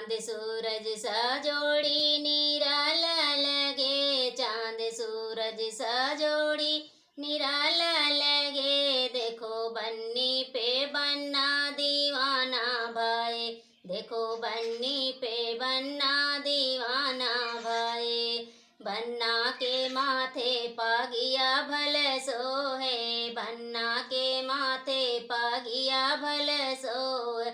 चांद सूरज सा जोड़ी निराला लगे, चांद सूरज सा जोड़ी निराला लगे। देखो बन्नी पे बन्ना दीवाना भाई, देखो बन्नी पे बन्ना दीवाना भाई। बन्ना के माथे पागिया भल सोहे, बन्ना के माथे पागिया भल सोहे।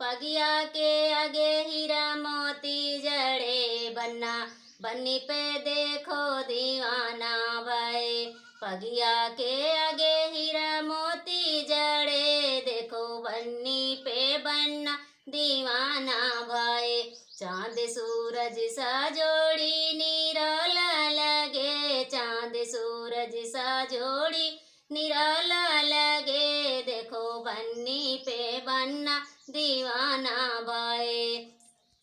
पगिया के आगे हीरा मोती जड़े, बन्ना बन्नी पे देखो दीवाना भाई। पगिया के आगे हीरा मोती जड़े, देखो बन्नी पे बन्ना दीवाना भाई। चांद सूरज सा जोड़ी निराला लगे, चांद सूरज सा जोड़ी निराला लगे। देखो बन्नी पे बन्ना दीवाना भाई।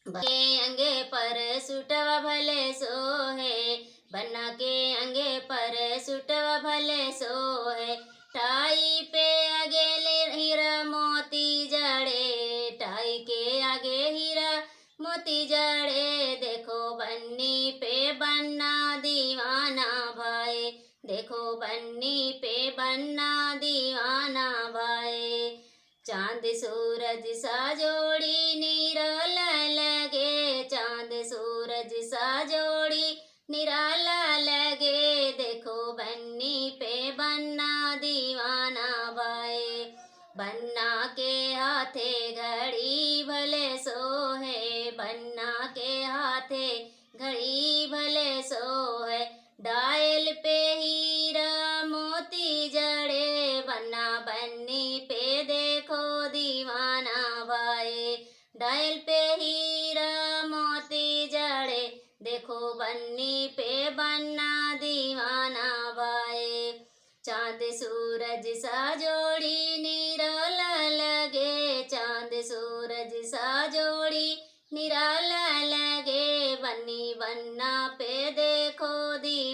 के अंगे पर सुटवा भले सोहे, बन्ना के अंगे पर सुटवा भले सोहे। टाई पे आगे हीरा मोती जड़े, टाई के आगे हीरा मोती जड़े। देखो बन्नी पे बन्ना दीवाना भाई, देखो बन्नी पे बन्ना दीवाना भाई। चांद सूरज सा जोड़ी निराला लगे, चांद सूरज सा जोड़ी निराला लगे। देखो बन्नी पे बन्ना दीवाना भाई। बन्ना के हाथे घड़ी भले सोहे, बन्ना के हाथे घड़ी भले सोहे। डायल पे हीरा मोती जड़े, बन्ना बन्नी पे देखो दीवाना भाई। डायल पे हीरा मोती जड़े, देखो बन्नी पे बन्ना दीवाना भाई। चांद सूरज सा जोड़ी निराला लगे, चांद सूरज सा जोड़ी निराला लगे। बन्नी बन्ना पे देखो दी